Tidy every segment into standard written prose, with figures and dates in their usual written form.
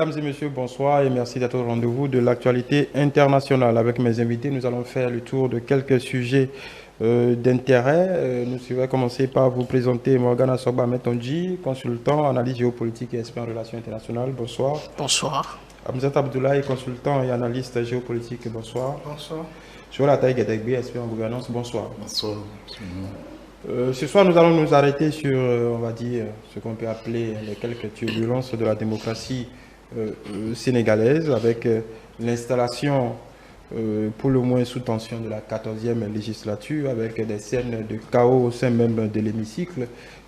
Mesdames et messieurs, bonsoir et merci d'être au rendez-vous de l'actualité internationale. Avec mes invités, nous allons faire le tour de quelques sujets d'intérêt. Je vais commencer par vous présenter Morgana Sogba Metonji, consultant, analyse géopolitique et expert en relations internationales. Bonsoir. Bonsoir. Amzat Abdoulaye, consultant et analyste géopolitique. Bonsoir. Bonsoir. Joël Ataï Gedegbe, expert en gouvernance. Bonsoir. Bonsoir. Ce soir, nous allons nous arrêter sur, on va dire, ce qu'on peut appeler les quelques turbulences de la démocratie sénégalaise, avec l'installation, pour le moins sous tension, de la 14e législature, avec des scènes de chaos au sein même de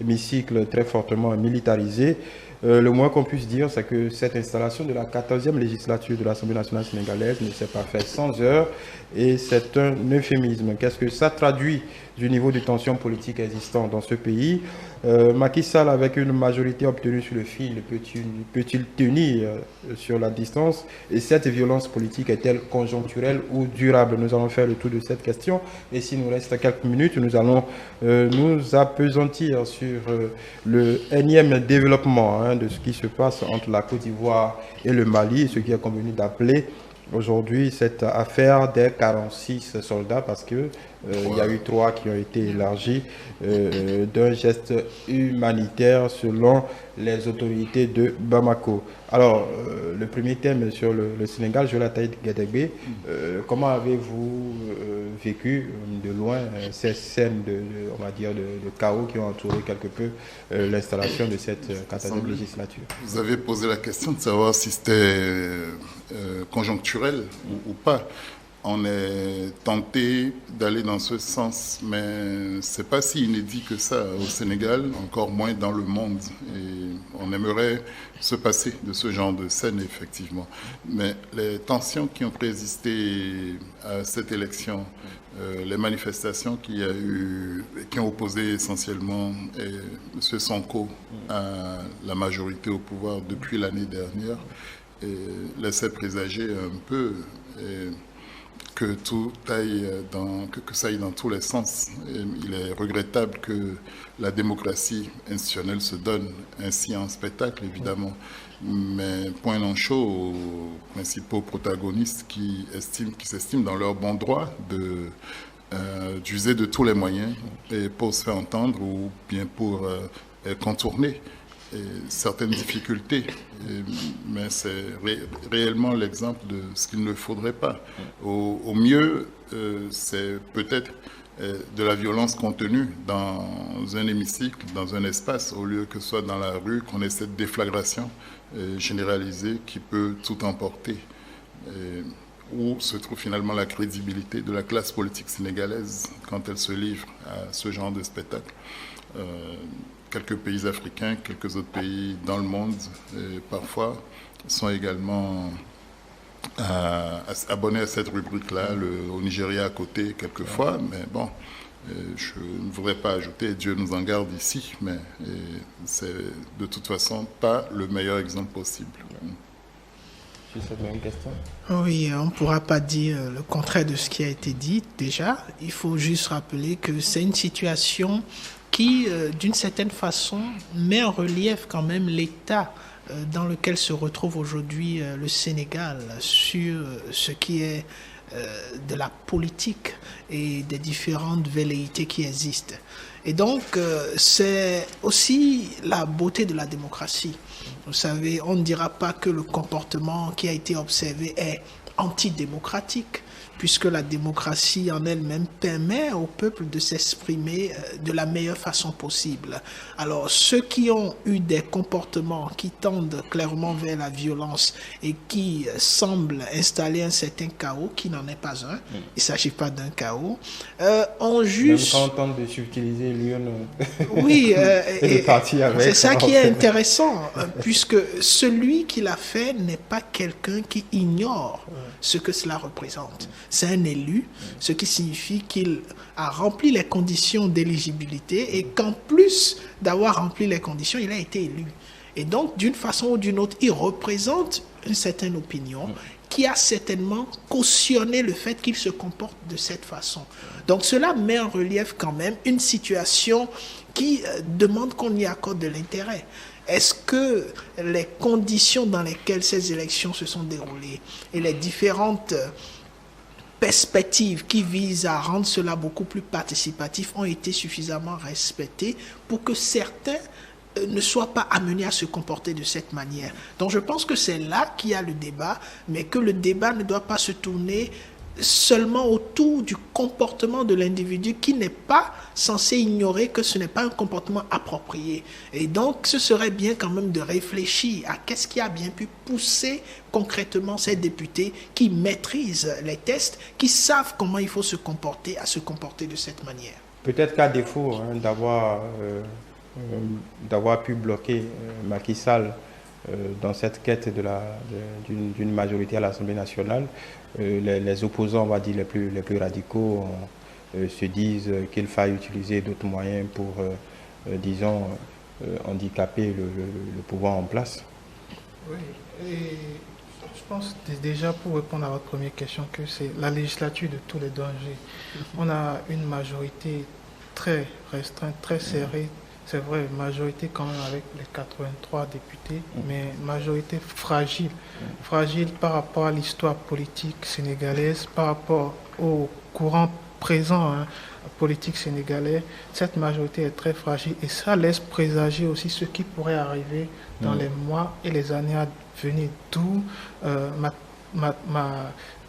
hémicycle très fortement militarisé. Le moins qu'on puisse dire, c'est que cette installation de la 14e législature de l'Assemblée nationale sénégalaise ne s'est pas faite sans heurts, et c'est un euphémisme. Qu'est-ce que ça traduit du niveau de tension politique existant dans ce pays? Macky Sall, avec une majorité obtenue sur le fil, peut-il tenir sur la distance? Et cette violence politique est-elle conjoncturelle ou durable? Nous allons faire le tour de cette question. Et s'il nous reste quelques minutes, nous allons nous appesantir sur le énième développement de ce qui se passe entre la Côte d'Ivoire et le Mali, ce qui est convenu d'appeler aujourd'hui cette affaire des 46 soldats, parce que il y a eu 3 qui ont été élargis d'un geste humanitaire selon les autorités de Bamako. Alors, le premier thème sur le Sénégal, Joël Ataï Gedegbe, comment avez-vous vécu de loin ces scènes on va dire, de chaos qui ont entouré quelque peu l'installation de cette 14e législature? Vous avez posé la question de savoir si c'était conjoncturel ou pas. On est tenté d'aller dans ce sens, mais c'est pas si inédit que ça au Sénégal, encore moins dans le monde. Et on aimerait se passer de ce genre de scène, effectivement. Mais les tensions qui ont résisté à cette élection, les manifestations qu'il y a eu, qui ont opposé essentiellement M. Sonko à la majorité au pouvoir depuis l'année dernière, laissaient présager un peu que tout aille que ça aille dans tous les sens. Et il est regrettable que la démocratie institutionnelle se donne ainsi en spectacle, évidemment. Mais point non chaud aux principaux protagonistes qui s'estiment dans leur bon droit d'user de tous les moyens et pour se faire entendre ou bien pour contourner certaines difficultés, mais c'est réellement l'exemple de ce qu'il ne faudrait pas. Au mieux, c'est peut-être de la violence contenue dans un hémicycle, dans un espace, au lieu que ce soit dans la rue, qu'on ait cette déflagration généralisée qui peut tout emporter. Où se trouve finalement la crédibilité de la classe politique sénégalaise quand elle se livre à ce genre de spectacle. Quelques pays africains, quelques autres pays dans le monde, parfois, sont également abonnés à cette rubrique-là, au Nigeria à côté, quelquefois, mais bon, je ne voudrais pas ajouter, Dieu nous en garde ici, mais c'est de toute façon pas le meilleur exemple possible. Une question? Oui, on ne pourra pas dire le contraire de ce qui a été dit déjà. Il faut juste rappeler que c'est une situation qui, d'une certaine façon, met en relief quand même l'état dans lequel se retrouve aujourd'hui le Sénégal sur ce qui est de la politique et des différentes velléités qui existent. Et donc, c'est aussi la beauté de la démocratie. Vous savez, on ne dira pas que le comportement qui a été observé est antidémocratique, puisque la démocratie en elle-même permet au peuple de s'exprimer de la meilleure façon possible. Alors, ceux qui ont eu des comportements qui tendent clairement vers la violence et qui semblent installer un certain chaos, qui n'en est pas un, il ne s'agit pas d'un chaos, on juge... Même quand on tente de subtiliser l'urne oui, et de partir avec... C'est ça qui est intéressant, puisque celui qui l'a fait n'est pas quelqu'un qui ignore ce que cela représente. C'est un élu, ce qui signifie qu'il a rempli les conditions d'éligibilité et qu'en plus d'avoir rempli les conditions, il a été élu. Et donc, d'une façon ou d'une autre, il représente une certaine opinion qui a certainement cautionné le fait qu'il se comporte de cette façon. Donc, cela met en relief quand même une situation qui demande qu'on y accorde de l'intérêt. Est-ce que les conditions dans lesquelles ces élections se sont déroulées et les différentes perspectives qui visent à rendre cela beaucoup plus participatif ont été suffisamment respectées pour que certains ne soient pas amenés à se comporter de cette manière? Donc je pense que c'est là qu'il y a le débat, mais que le débat ne doit pas se tourner seulement autour du comportement de l'individu qui n'est pas censé ignorer que ce n'est pas un comportement approprié. Et donc, ce serait bien quand même de réfléchir à qu'est-ce qui a bien pu pousser concrètement ces députés qui maîtrisent les tests, qui savent comment il faut se comporter, à se comporter de cette manière. Peut-être qu'à défaut d'avoir pu bloquer Macky Sall dans cette quête d'une majorité à l'Assemblée nationale, les opposants, on va dire, les plus radicaux se disent qu'il faille utiliser d'autres moyens pour, disons, handicaper le pouvoir en place. Oui, et je pense déjà pour répondre à votre première question que c'est la législature de tous les dangers. On a une majorité très restreinte, très serrée. C'est vrai, majorité quand même avec les 83 députés, mais majorité fragile. Fragile par rapport à l'histoire politique sénégalaise, par rapport au courant présent politique sénégalais. Cette majorité est très fragile et ça laisse présager aussi ce qui pourrait arriver dans les mois et les années à venir. D'où ma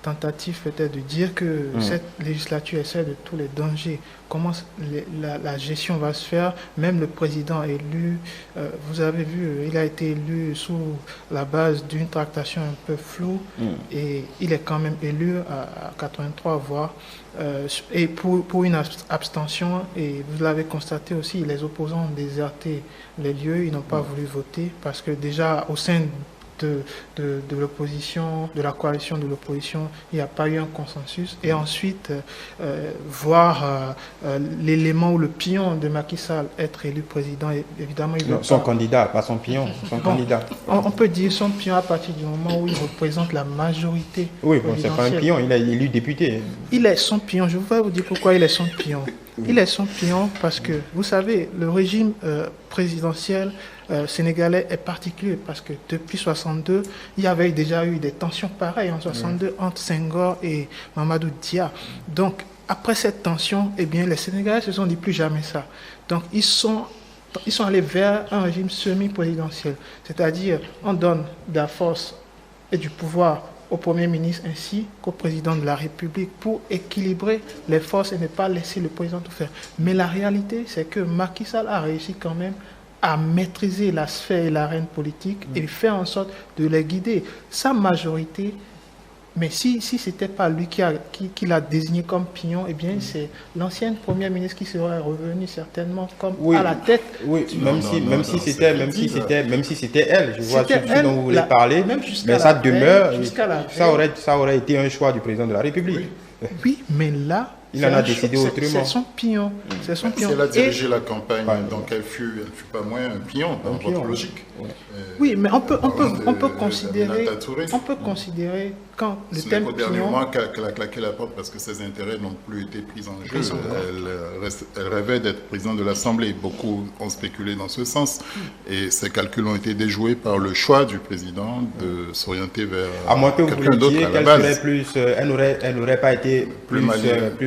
tentative peut-être de dire que cette législature essaie de tous les dangers. Comment la gestion va se faire, même le président élu, vous avez vu, il a été élu sous la base d'une tractation un peu floue et il est quand même élu à 83 voix et pour une abstention, et vous l'avez constaté aussi, les opposants ont déserté les lieux, ils n'ont pas voulu voter parce que déjà au sein de l'opposition, de la coalition de l'opposition, il n'y a pas eu un consensus. Et ensuite, voir l'élément ou le pion de Macky Sall être élu président, évidemment, il veut son candidat, pas son pion, son candidat. On peut dire son pion à partir du moment où il représente la majorité. Oui, bon, c'est pas un pion, il est élu député. Il est son pion, je vais vous dire pourquoi il est son pion. Il est son pion parce que, vous savez, le régime présidentiel sénégalais est particulier parce que depuis 62, il y avait déjà eu des tensions pareilles en 62 entre Senghor et Mamadou Dia. Donc, après cette tension, eh bien, les Sénégalais se sont dit plus jamais ça. Donc, ils sont allés vers un régime semi-présidentiel. C'est-à-dire, on donne de la force et du pouvoir au Premier ministre ainsi qu'au Président de la République pour équilibrer les forces et ne pas laisser le président tout faire. Mais la réalité, c'est que Macky Sall a réussi quand même à maîtriser la sphère et l'arène politique et faire en sorte de les guider. Sa majorité, mais si ce n'était pas lui qui l'a désigné comme pion, eh bien c'est l'ancienne première ministre qui serait revenue certainement comme à la tête. Oui, même si c'était elle, je vois ce dont vous voulez parler, mais ça demeure, ça aurait été un choix du président de la République. Oui, mais là, il en a décidé autrement. C'est son pion. C'est son pion. Si elle a dirigé la campagne, donc elle fut pas moins un pion dans votre logique. Oui, mais on peut considérer quand le thème pion... C'est au dernier mois qu'elle a claqué la porte parce que ses intérêts n'ont plus été pris en jeu. Elle rêvait d'être présidente de l'Assemblée. Beaucoup ont spéculé dans ce sens. Et ces calculs ont été déjoués par le choix du président de s'orienter vers à moins que vous quelqu'un d'autre à la base. Elle n'aurait pas été plus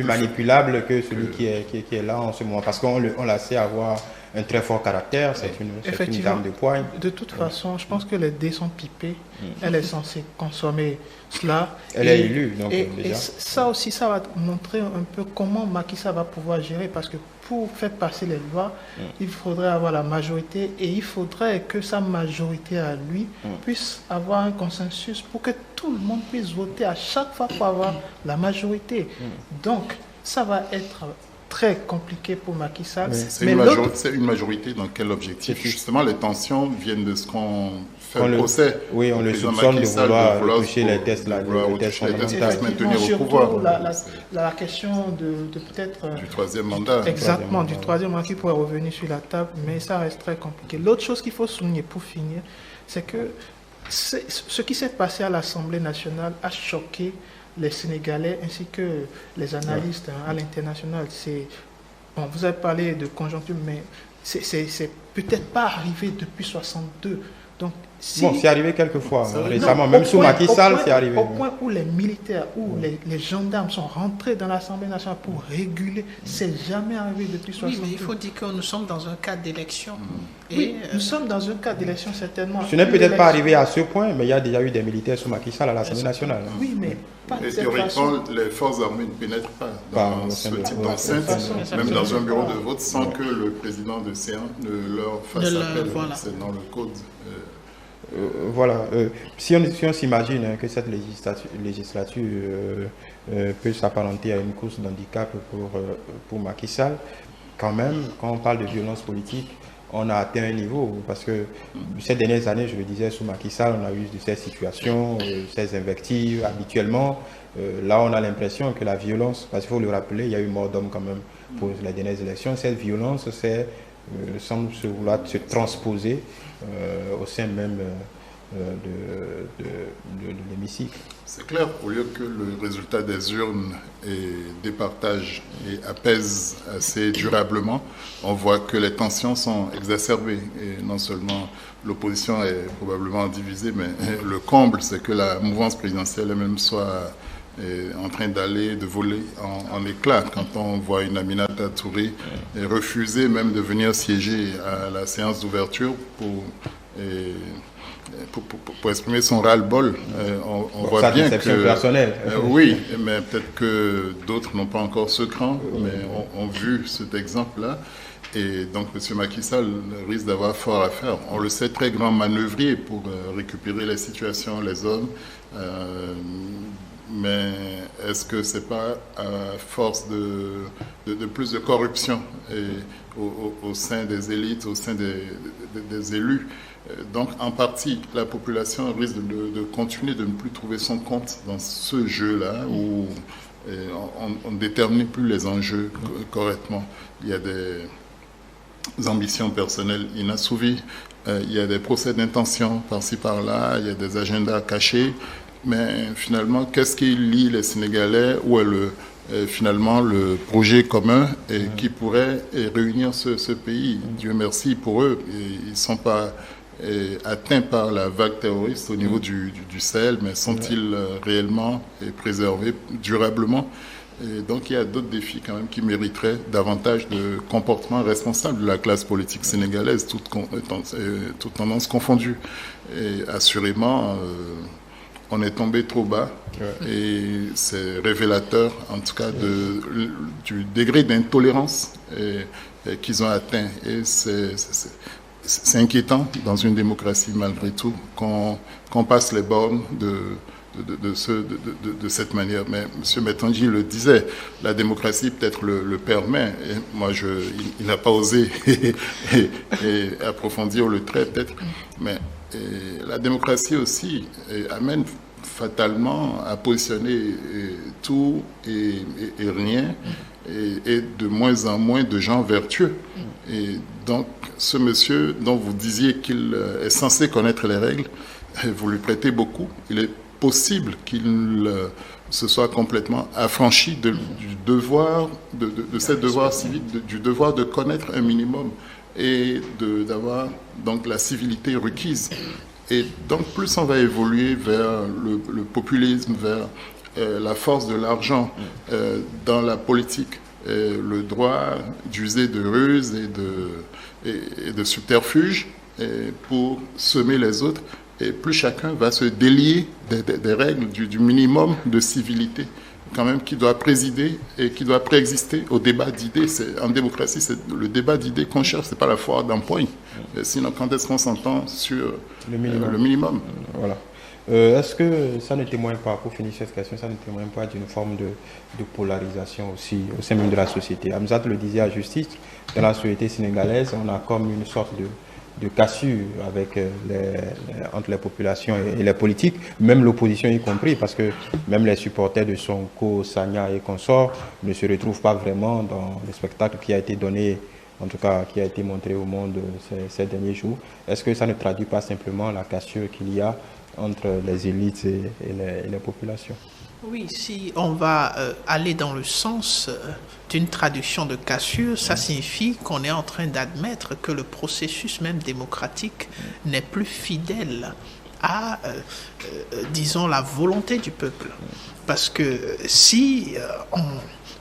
manipulable que celui qui est là en ce moment. Parce qu'on la sait avoir un très fort caractère, c'est une dame de poigne. De toute façon, je pense que les dés sont pipés. Elle est censée consommer cela. Elle est élue, donc déjà. Et ça aussi, ça va montrer un peu comment Macky Sall va pouvoir gérer, parce que pour faire passer les lois, il faudrait avoir la majorité et il faudrait que sa majorité à lui puisse avoir un consensus pour que tout le monde puisse voter à chaque fois pour avoir la majorité. Donc, ça va être très compliqué pour Macky Sall. C'est une majorité dans quel objectif? Justement, les tensions viennent de ce qu'on fait au procès. Oui, on le soupçonne de vouloir toucher les tests maintenir au pouvoir. La question de peut-être... Du troisième mandat. Exactement, du troisième mandat qui pourrait revenir sur la table, mais ça reste très compliqué. L'autre chose qu'il faut souligner pour finir, c'est que ce qui s'est passé à l'Assemblée nationale a choqué les Sénégalais ainsi que les analystes à l'international. Bon, vous avez parlé de conjoncture, mais c'est peut-être pas arrivé depuis 62. Donc, si, bon, c'est arrivé quelques fois récemment, même sous Macky Sall, c'est arrivé. Au point où les militaires ou les gendarmes sont rentrés dans l'Assemblée nationale pour réguler, c'est jamais arrivé depuis 62. Oui, mais il faut dire que nous sommes dans un cadre d'élection. Oui, nous sommes dans un cadre d'élection certainement. Ce n'est peut-être pas arrivé à ce point, mais il y a déjà eu des militaires sous Macky Sall à l'Assemblée nationale. Oui, mais pas de Et cette théoriquement, façon. les forces armées ne pénètrent pas dans ce type d'enceinte, même dans un bureau de vote, sans que le président de séance ne leur fasse appel. Voilà. C'est dans le code. Voilà. Si on s'imagine que cette législature peut s'apparenter à une course d'handicap pour Macky Sall, quand même, quand on parle de violence politique, on a atteint un niveau, parce que ces dernières années, je le disais, sous Macky Sall, on a eu de ces situations, ces invectives habituellement. Là, on a l'impression que la violence, parce qu'il faut le rappeler, il y a eu mort d'hommes quand même pour les dernières élections, cette violence semble se vouloir se transposer au sein même de l'hémicycle. C'est clair, au lieu que le résultat des urnes départage et apaise assez durablement, on voit que les tensions sont exacerbées. Et non seulement l'opposition est probablement divisée, mais le comble, c'est que la mouvance présidentielle elle-même soit en train de voler en éclats. Quand on voit une Aminata Touré refuser même de venir siéger à la séance d'ouverture pour exprimer son ras-le-bol, on voit bien que... personnelle. Oui, mais peut-être que d'autres n'ont pas encore ce cran, mais ont vu cet exemple-là. Et donc, M. Macky Sall risque d'avoir fort à faire. On le sait, très grand manœuvrier pour récupérer les situations, les hommes. Mais est-ce que ce n'est pas à force de plus de corruption au sein des élites, au sein des élus? Donc, en partie, la population risque de continuer de ne plus trouver son compte dans ce jeu-là où on ne détermine plus les enjeux correctement. Il y a des ambitions personnelles inassouvies, il y a des procès d'intention par-ci par-là, il y a des agendas cachés. Mais finalement, qu'est-ce qui lie les Sénégalais? Où est finalement le projet commun qui pourrait réunir ce pays? Dieu merci pour eux. Ils ne sont pas atteints par la vague terroriste au niveau du Sahel, mais sont-ils réellement préservés durablement? Et donc il y a d'autres défis quand même qui mériteraient davantage de comportement responsable de la classe politique sénégalaise, toutes tendances confondues. Et assurément... on est tombé trop bas et c'est révélateur en tout cas du degré d'intolérance qu'ils ont atteint. Et c'est inquiétant dans une démocratie malgré tout qu'on passe les bornes de cette manière. Mais M. Metanji le disait, la démocratie peut-être le permet. Et moi, il n'a pas osé approfondir le trait peut-être, mais la démocratie aussi amène fatalement à positionner tout et rien et de moins en moins de gens vertueux. Et donc, ce monsieur dont vous disiez qu'il est censé connaître les règles, vous lui prêtez beaucoup. Il est possible qu'il se soit complètement affranchi du devoir, de ces devoirs civiques, du devoir de connaître un minimum et d'avoir donc la civilité requise. Et donc plus on va évoluer vers le populisme, vers la force de l'argent dans la politique, le droit d'user de ruses et de subterfuges pour semer les autres, et plus chacun va se délier des règles du minimum de civilité quand même qui doit présider et qui doit préexister au débat d'idées. En démocratie, c'est le débat d'idées qu'on cherche, c'est pas la foire d'empoigne. Sinon, quand est-ce qu'on s'entend sur le minimum? Voilà. Est-ce que ça ne témoigne pas, pour finir cette question, ça ne témoigne pas d'une forme de polarisation aussi au sein même de la société? Hamzat le disait à justice, dans la société sénégalaise, on a comme une sorte de cassure avec entre les populations et les politiques, même l'opposition y compris, parce que même les supporters de Sonko, Sagna et consorts ne se retrouvent pas vraiment dans le spectacle qui a été donné, en tout cas qui a été montré au monde ces derniers jours. Est-ce que ça ne traduit pas simplement la cassure qu'il y a entre les élites et les populations? Oui, si on va aller dans le sens d'une traduction de cassure, ça signifie qu'on est en train d'admettre que le processus même démocratique n'est plus fidèle à, disons, la volonté du peuple. Parce que si on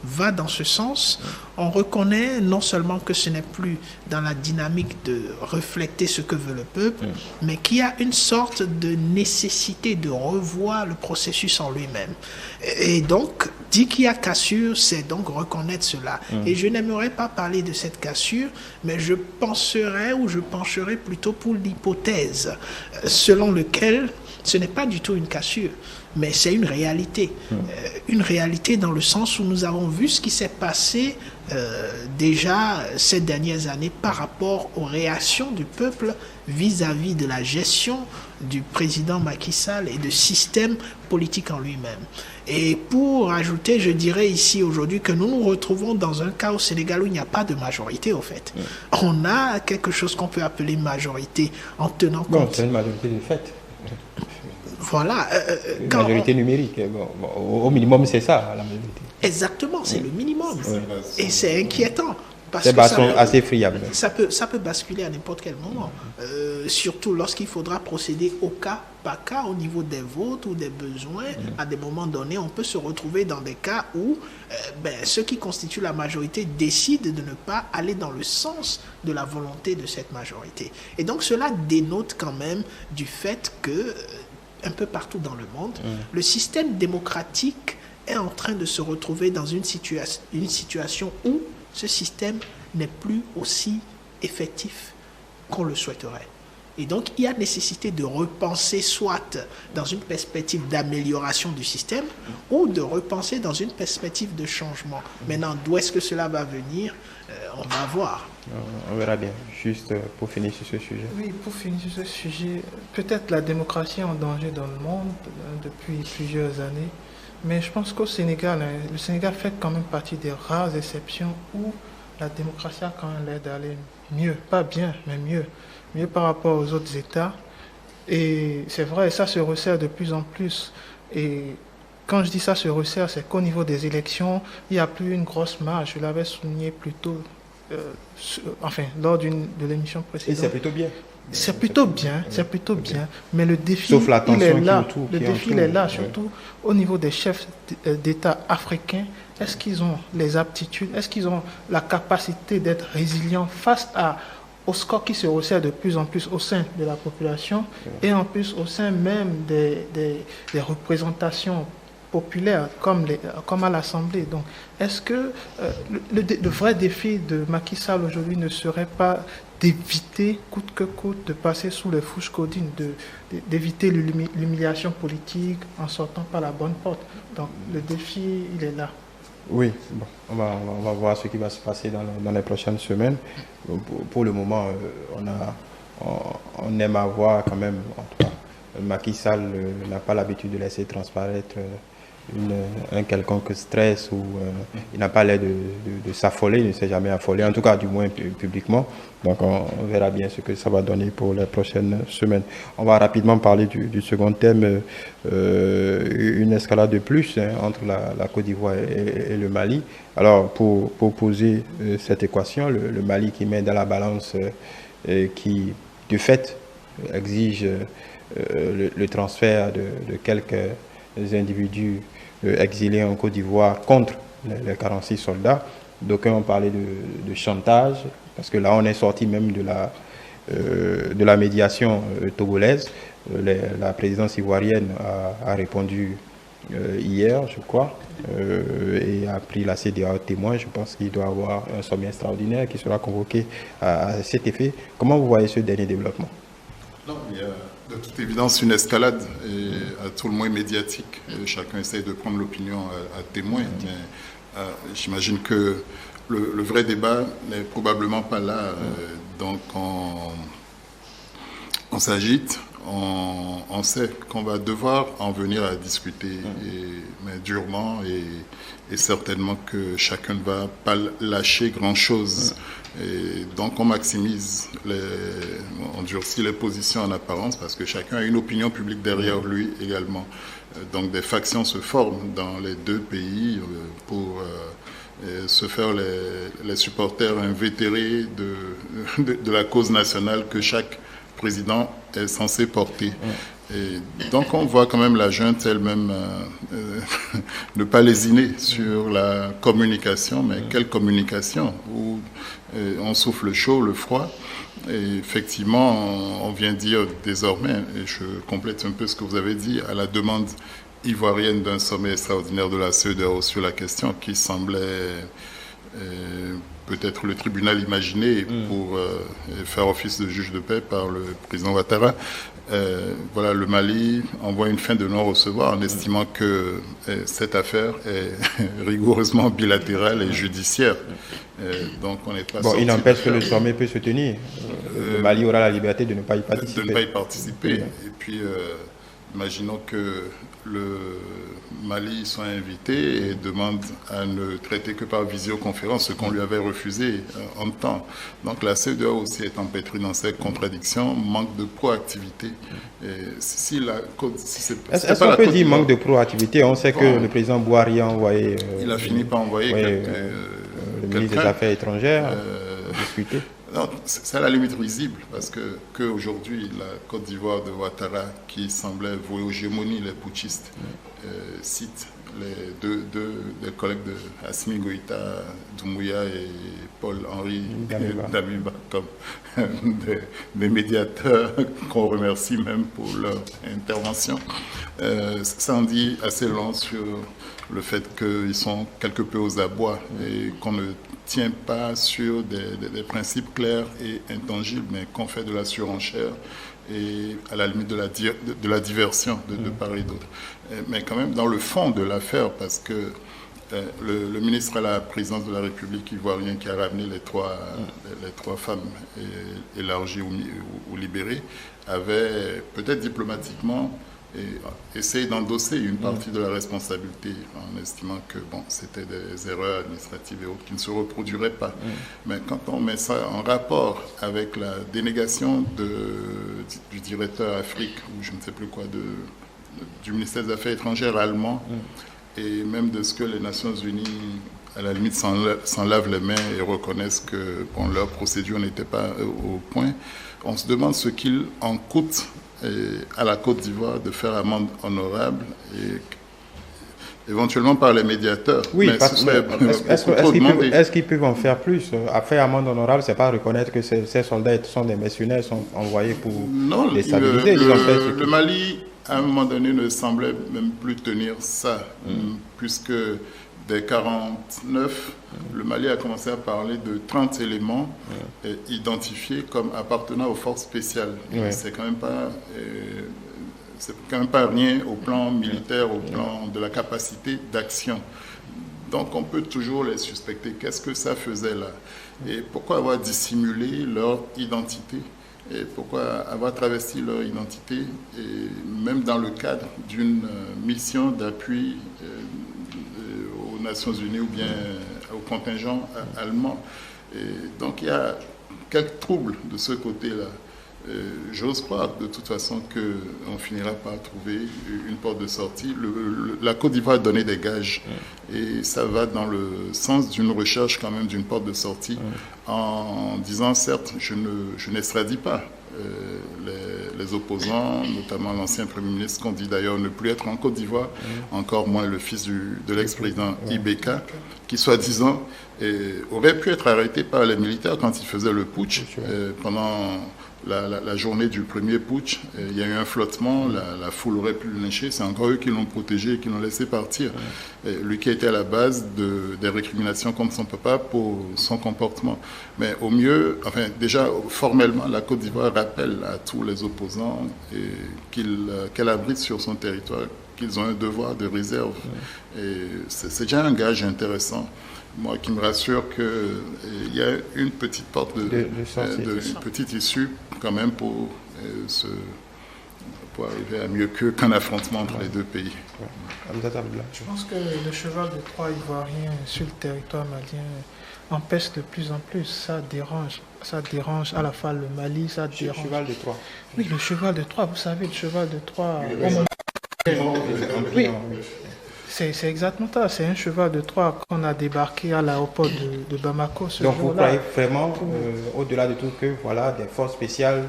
va dans ce sens, on reconnaît non seulement que ce n'est plus dans la dynamique de refléter ce que veut le peuple, mais qu'il y a une sorte de nécessité de revoir le processus en lui-même. Et donc, dit qu'il y a cassure, c'est donc reconnaître cela. Et je n'aimerais pas parler de cette cassure, mais je pencherais plutôt pour l'hypothèse selon laquelle ce n'est pas du tout une cassure, mais c'est une réalité. Une réalité dans le sens où nous avons vu ce qui s'est passé déjà ces dernières années par rapport aux réactions du peuple vis-à-vis de la gestion du président Macky Sall et du système politique en lui-même. Et pour ajouter, je dirais ici aujourd'hui que nous nous retrouvons dans un cas au Sénégal où il n'y a pas de majorité au fait. On a quelque chose qu'on peut appeler majorité en tenant compte... Non, c'est une majorité de fait. Voilà. Une majorité numérique. Au minimum, c'est ça, la majorité. Exactement, c'est le minimum. Et c'est inquiétant. C'est assez friable. Ça peut basculer à n'importe quel moment. Surtout lorsqu'il faudra procéder au cas par cas au niveau des votes ou des besoins. À des moments donnés, on peut se retrouver dans des cas où ceux qui constituent la majorité décident de ne pas aller dans le sens de la volonté de cette majorité. Et donc cela dénote quand même du fait que un peu partout dans le monde, le système démocratique est en train de se retrouver dans une situation où ce système n'est plus aussi effectif qu'on le souhaiterait. Et donc, il y a nécessité de repenser soit dans une perspective d'amélioration du système ou de repenser dans une perspective de changement. Maintenant, d'où est-ce que cela va venir? On va voir. On verra bien. Juste pour finir sur ce sujet. Oui, pour finir sur ce sujet, peut-être la démocratie est en danger dans le monde depuis plusieurs années. Mais je pense qu'au Sénégal, le Sénégal fait quand même partie des rares exceptions où la démocratie a quand même l'air d'aller mieux. Pas bien, mais mieux. Mieux par rapport aux autres États. Et c'est vrai, ça se resserre de plus en plus. Et quand je dis ça se resserre, c'est qu'au niveau des élections, il n'y a plus une grosse marge. Je l'avais souligné plus tôt, lors de l'émission précédente. Et c'est plutôt bien. C'est plutôt bien, c'est plutôt bien, mais le défi, sauf la tension il est là. Le défi, il est là, surtout au niveau des chefs d'État africains. Est-ce qu'ils ont les aptitudes, est-ce qu'ils ont la capacité d'être résilients face au score qui se resserre de plus en plus au sein de la population et en plus au sein même des représentations populaires comme à l'Assemblée. Donc, est-ce que le vrai défi de Macky Sall aujourd'hui ne serait pas d'éviter coûte que coûte de passer sous les fourches caudines, d'éviter l'humiliation politique en sortant par la bonne porte? Donc le défi, il est là. Oui, bon, on va voir ce qui va se passer dans les prochaines semaines. Pour le moment, on aime avoir quand même, en tout cas, Macky Sall n'a pas l'habitude de laisser transparaître un quelconque stress ou il n'a pas l'air de s'affoler, il ne s'est jamais affolé, en tout cas du moins publiquement. Donc on verra bien ce que ça va donner pour les prochaines semaines. On va rapidement parler du second thème, une escalade de plus entre la Côte d'Ivoire et le Mali. Alors pour poser cette équation, le Mali qui met dans la balance, qui de fait exige le transfert de quelques individus exilés en Côte d'Ivoire contre les 46 soldats. D'aucuns ont parlé de chantage, parce que là on est sorti même de la médiation togolaise. La présidence ivoirienne a répondu hier, je crois, et a pris la CEDEAO témoin. Je pense qu'il doit y avoir un sommet extraordinaire qui sera convoqué à cet effet. Comment vous voyez ce dernier développement? Non, il y a de toute évidence une escalade, et à tout le moins médiatique. Chacun essaye de prendre l'opinion à témoin, mais j'imagine que le vrai débat n'est probablement pas là. Donc on s'agite, on sait qu'on va devoir en venir à discuter, mais durement, et certainement que chacun ne va pas lâcher grand-chose. Et donc on maximise, on durcit les positions en apparence, parce que chacun a une opinion publique derrière lui également. Donc des factions se forment dans les deux pays pour se faire les supporters invétérés de la cause nationale que chaque président est censé porter. Et donc on voit quand même la junte elle-même ne pas lésiner sur la communication, mais quelle communication, où on souffle le chaud, le froid. Et effectivement, on vient dire désormais, et je complète un peu ce que vous avez dit, à la demande ivoirienne d'un sommet extraordinaire de la CEDEAO sur la question qui semblait peut-être le tribunal imaginé pour faire office de juge de paix par le président Ouattara. Voilà, le Mali envoie une fin de non-recevoir en estimant que cette affaire est rigoureusement bilatérale et judiciaire. Donc on n'est pas bon, il n'empêche que le sommet peut se tenir. Le Mali aura la liberté de ne pas y participer. De ne pas y participer. Et puis, imaginons que le Mali soit invité et demande à ne traiter que par visioconférence, ce qu'on lui avait refusé en temps. Donc la CEDEAO aussi est empêtrée dans ces contradictions, manque de proactivité. Est-ce qu'on peut dire manque de proactivité? On sait que le président Bouhari a envoyé... il a fini par envoyer le ministre des Affaires étrangères discuter. Non, c'est à la limite risible, parce qu'aujourd'hui, la Côte d'Ivoire de Ouattara, qui semblait vouer aux gémonies les putschistes, cite les deux collègues de Assimi Goïta, Doumbouya et Paul-Henri Damiba comme des médiateurs qu'on remercie même pour leur intervention. Ça en dit assez long sur le fait qu'ils sont quelque peu aux abois et qu'on ne tient pas sur des principes clairs et intangibles, mais qu'on fait de la surenchère et à la limite de la diversion de part et d'autre. Mais quand même dans le fond de l'affaire, parce que le ministre à la présidence de la République ivoirienne qui a ramené les trois femmes élargies ou libérées avait peut-être diplomatiquement essayé d'endosser une partie de la responsabilité en estimant que c'était des erreurs administratives et autres qui ne se reproduiraient pas. Mais quand on met ça en rapport avec la dénégation du directeur Afrique, ou je ne sais plus quoi, du ministère des Affaires étrangères allemand, et même de ce que les Nations Unies, à la limite, s'en lavent les mains et reconnaissent que leur procédure n'était pas au point, on se demande ce qu'il en coûte à la Côte d'Ivoire de faire amende honorable et éventuellement par les médiateurs. Oui, parce que est-ce qu'ils peuvent en faire plus? À faire amende honorable, c'est pas reconnaître que ces soldats sont des mercenaires, sont envoyés pour déstabiliser. Le Mali, à un moment donné, ne semblait même plus tenir ça, puisque dès 1949, le Mali a commencé à parler de 30 éléments identifiés comme appartenant aux forces spéciales. C'est quand même pas rien au plan militaire, au plan de la capacité d'action. Donc on peut toujours les suspecter. Qu'est-ce que ça faisait là? Et pourquoi avoir dissimulé leur identité? Et pourquoi avoir travesti leur identité, et même dans le cadre d'une mission d'appui aux Nations Unies ou bien au contingent allemand. Et donc il y a quelques troubles de ce côté-là. J'ose croire de toute façon qu'on finira par trouver une porte de sortie. La Côte d'Ivoire a donné des gages et ça va dans le sens d'une recherche quand même d'une porte de sortie en disant certes je n'extradie pas les opposants, notamment l'ancien Premier ministre qu'on dit d'ailleurs ne plus être en Côte d'Ivoire, encore moins le fils de l'ex-président Ibeka, qui soi-disant aurait pu être arrêté par les militaires quand il faisait le putsch pendant la journée du premier putsch. Il y a eu un flottement, la foule aurait pu le lyncher, c'est encore eux qui l'ont protégé et qui l'ont laissé partir. Lui qui a été à la base des récriminations contre son papa pour son comportement. Mais au mieux, enfin déjà formellement, la Côte d'Ivoire rappelle à tous les opposants qu'elle abrite sur son territoire, qu'ils ont un devoir de réserve. Et c'est déjà un gage intéressant. Moi qui me rassure qu'il y a une petite porte une petite issue quand même pour pour arriver à mieux qu'un affrontement entre les deux pays. Je pense que le cheval de Troie ivoirien sur le territoire malien empêche de plus en plus. Ça dérange à la fois le Mali, ça dérange. Le cheval de Troie. Oui, le cheval de Troie, vous savez, le cheval de Troie. Oui. C'est exactement ça. C'est un cheval de Troie qu'on a débarqué à l'aéroport de Bamako. Donc vous croyez vraiment, au-delà de tout, que voilà, des forces spéciales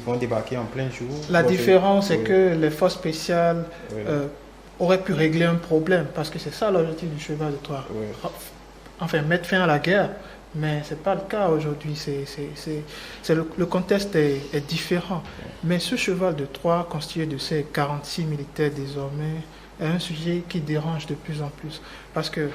vont débarquer en plein jour? La différence, c'est que les forces spéciales auraient pu régler un problème, parce que c'est ça l'objectif du cheval de Troie. Enfin, mettre fin à la guerre. Mais ce n'est pas le cas aujourd'hui. Le contexte est différent. Mais ce cheval de Troie, constitué de ces 46 militaires désormais, est un sujet qui dérange de plus en plus. Parce que,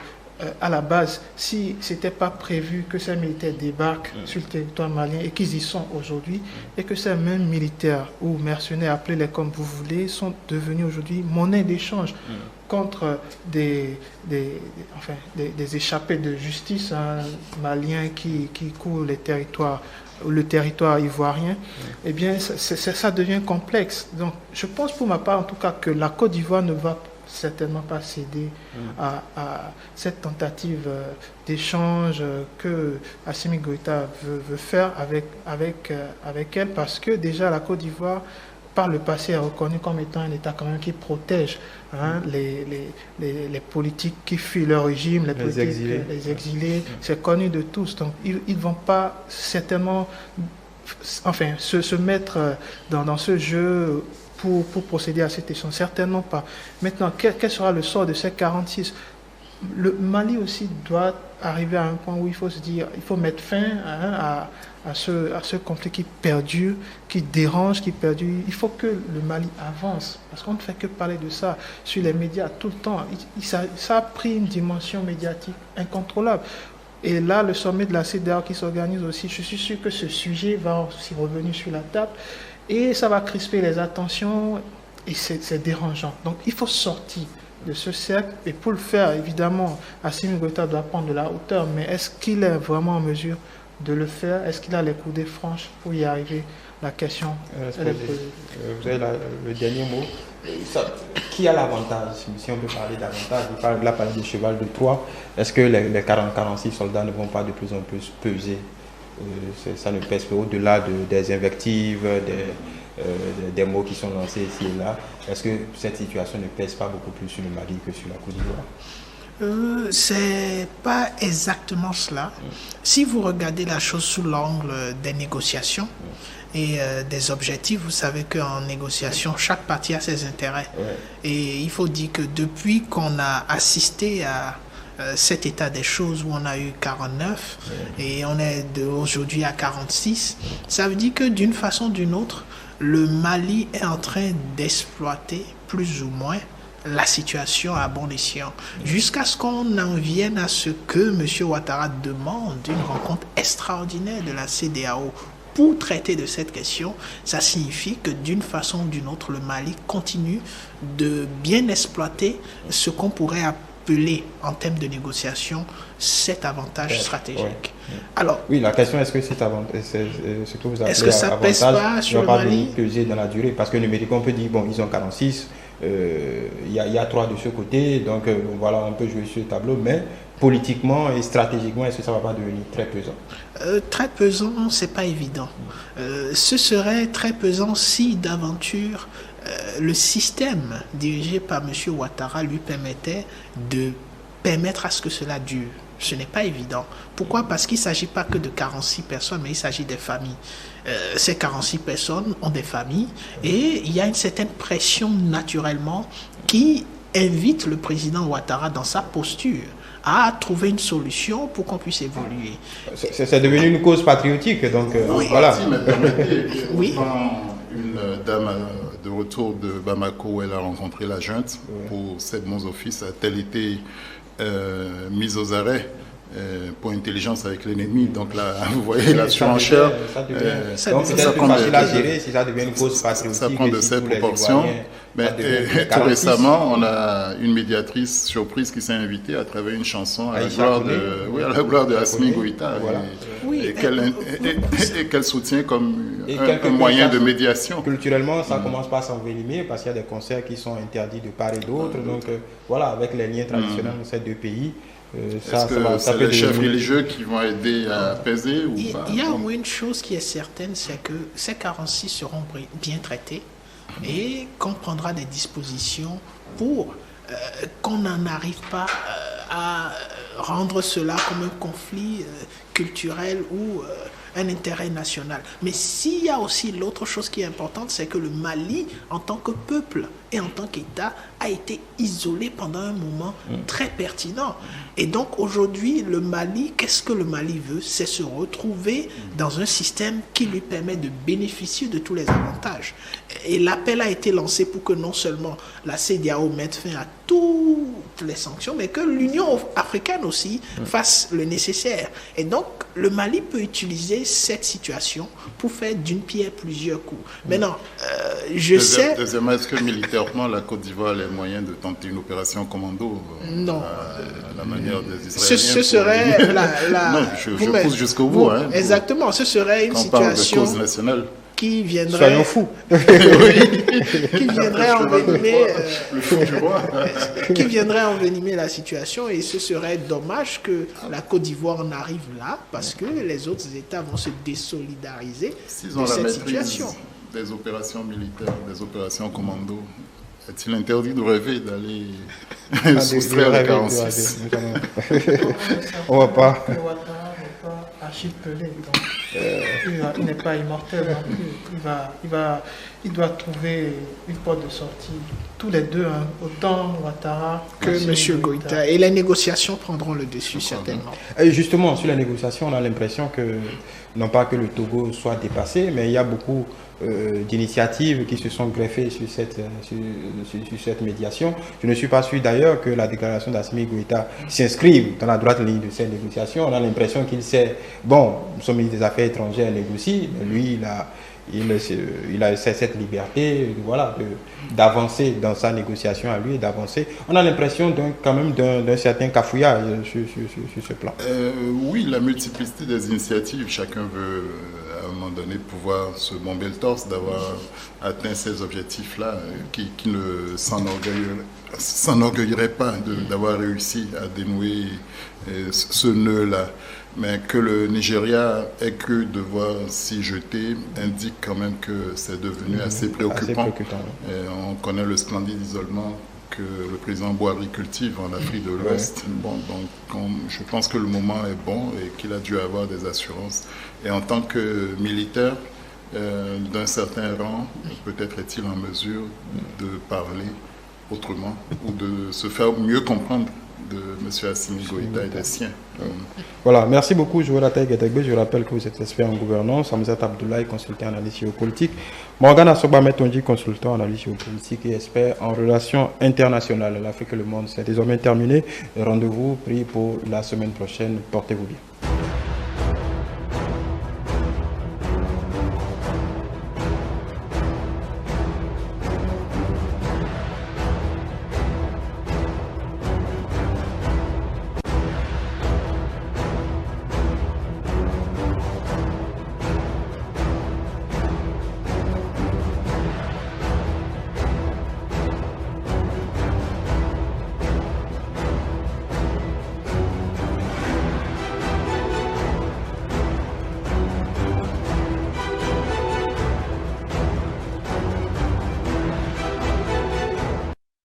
à la base, si ce n'était pas prévu que ces militaires débarquent sur le territoire malien et qu'ils y sont aujourd'hui, et que ces mêmes militaires ou mercenaires, appelez-les comme vous voulez, sont devenus aujourd'hui monnaie d'échange contre des échappés de justice maliens qui courent le territoire ivoirien, eh bien, ça devient complexe. Donc, je pense pour ma part, en tout cas, que la Côte d'Ivoire ne va certainement pas céder à cette tentative d'échange que Assimi Goïta veut faire avec elle, parce que déjà la Côte d'Ivoire, par le passé, est reconnue comme étant un État quand même qui protège les politiques qui fuient leur régime, les exilés. C'est connu de tous. Donc, ils ne vont pas certainement se mettre dans ce jeu pour procéder à cette échange. Certainement pas. Maintenant, quel sera le sort de ces 46 ? Le Mali aussi doit arriver à un point où il faut se dire, il faut mettre fin à ce conflit qui perdure, qui dérange, qui perdure. Il faut que le Mali avance, parce qu'on ne fait que parler de ça sur les médias tout le temps. Ça a pris une dimension médiatique incontrôlable. Et là, le sommet de la CEDEAO qui s'organise aussi, je suis sûr que ce sujet va aussi revenir sur la table et ça va crisper les attentions et c'est dérangeant. Donc il faut sortir de ce cercle, et pour le faire, évidemment, Assimi Goïta doit prendre de la hauteur, mais est-ce qu'il est vraiment en mesure de le faire? Est-ce qu'il a les coudées franches pour y arriver? La question vous avez le dernier mot. Qui a l'avantage? Si on peut parler d'avantage, il a parlé du cheval de Troie. Est-ce que les 46 soldats ne vont pas de plus en plus peser? Ça ne pèse pas au-delà des invectives, des mots qui sont lancés ici et là. Est-ce que cette situation ne pèse pas beaucoup plus sur le Mali que sur la Côte d'Ivoire? C'est pas exactement cela. Si vous regardez la chose sous l'angle des négociations et des objectifs, vous savez qu'en négociation, chaque partie a ses intérêts. Et il faut dire que depuis qu'on a assisté à cet état des choses où on a eu 49 et on est aujourd'hui à 46, ça veut dire que d'une façon ou d'une autre, le Mali est en train d'exploiter plus ou moins la situation à bon escient, jusqu'à ce qu'on en vienne à ce que M. Ouattara demande une rencontre extraordinaire de la CEDEAO pour traiter de cette question. Ça signifie que d'une façon ou d'une autre, le Mali continue de bien exploiter ce qu'on pourrait appeler en termes de négociation cet avantage stratégique. Alors, oui, la question est-ce que cet avantage, ce que vous appelez est-ce que ça avantage, pèse pas sur le Mali? Peser dans la durée, parce que numériquement on peut dire bon, ils ont 46, il y a 3 de ce côté, donc voilà, on peut jouer sur le tableau, mais politiquement et stratégiquement, est-ce que ça ne va pas devenir très pesant? Très pesant, c'est pas évident. Ce serait très pesant si d'aventure le système dirigé par M. Ouattara lui permettait de permettre à ce que cela dure. Ce n'est pas évident. Pourquoi? Parce qu'il ne s'agit pas que de 46 personnes, mais il s'agit des familles. Ces 46 personnes ont des familles et il y a une certaine pression naturellement qui invite le président Ouattara dans sa posture à trouver une solution pour qu'on puisse évoluer. C'est devenu une cause patriotique, donc voilà. Si, mais permettez, oui. Une dame de retour de Bamako où elle a rencontré la junte pour ses bons offices, a-t-elle été mise aux arrêts pour intelligence avec l'ennemi. Donc là, vous voyez la surenchère. Donc c'est plus facile à gérer si ça devient une cause patriotique. Ça prend de ces proportions. Mais tout récemment, on a une médiatrice surprise qui s'est invitée à travers une chanson à la gloire de Assimi Goïta, et qu'elle soutient comme un moyen de médiation. Culturellement, ça commence par s'envenimer parce qu'il y a des concerts qui sont interdits de part et d'autre. Donc voilà, avec les liens traditionnels de ces deux pays, est-ce que c'est les chefs religieux qui vont aider à apaiser ou pas? Il y a au moins une chose qui est certaine, c'est que ces 46 seront bien traités et qu'on prendra des dispositions pour qu'on n'en arrive pas à rendre cela comme un conflit culturel ou un intérêt national. Mais s'il y a aussi l'autre chose qui est importante, c'est que le Mali, en tant que peuple et en tant qu'État, a été isolé pendant un moment très pertinent. Et donc aujourd'hui, le Mali, qu'est-ce que le Mali veut? C'est se retrouver dans un système qui lui permet de bénéficier de tous les avantages. Et l'appel a été lancé pour que non seulement la CEDEAO mette fin à toutes les sanctions, mais que l'Union africaine aussi fasse le nécessaire. Et donc, le Mali peut utiliser cette situation pour faire d'une pierre plusieurs coups. Maintenant, Deuxièmement, est-ce que militairement, la Côte d'Ivoire a les moyens de tenter une opération commando? Non. À la manière des Israéliens. Ce serait non, je pousse jusqu'au bout. Exactement, ce serait une situation... Quand on parle de cause nationale. Qui viendrait, soyons fous. Qui viendrait envenimer le fond du roi. Qui viendrait envenimer la situation, et ce serait dommage que la Côte d'Ivoire en arrive là, parce que les autres États vont se désolidariser de cette situation. Des opérations militaires, des opérations commando, est-il interdit de rêver d'aller soustraire les 46? On va pas. Achille Pelé, donc il n'est pas immortel non plus. Il doit trouver une porte de sortie, tous les deux, autant Ouattara que M. Goïta. Et les négociations prendront le dessus, certainement. Et justement, sur les négociations, on a l'impression que, non pas que le Togo soit dépassé, mais il y a beaucoup d'initiatives qui se sont greffées sur cette médiation. Je ne suis pas sûr d'ailleurs que la déclaration d'Assimi Goïta s'inscrive dans la droite ligne de ces négociations. On a l'impression qu'il sait, bon, son ministre des Affaires étrangères négocie, mais lui, il a cette liberté, voilà, d'avancer dans sa négociation à lui et d'avancer. On a l'impression quand même d'un certain cafouillage sur ce plan. Oui, la multiplicité des initiatives, chacun veut à un moment donné pouvoir se bomber le torse d'avoir atteint ces objectifs-là, qui ne s'enorgueillerait pas d'avoir réussi à dénouer ce nœud-là. Mais que le Nigeria ait que devoir s'y jeter indique quand même que c'est devenu assez préoccupant. On connaît le splendide isolement que le président Boari cultive en Afrique de l'Ouest. Bon, donc je pense que le moment est bon et qu'il a dû avoir des assurances. Et en tant que militaire d'un certain rang, peut-être est-il en mesure de parler autrement ou de se faire mieux comprendre de M. Assimi Goïta et des siens. Voilà, merci beaucoup, Joël Ataï-Gedegbe. Je rappelle que vous êtes expert en gouvernance, Hamzat Abdoulaye, consultant en analyse géopolitique, Morgan Asoba Metonji, consultant en analyse géopolitique et expert en relations internationales. L'Afrique et le monde, c'est désormais terminé. Rendez-vous pris pour la semaine prochaine. Portez-vous bien.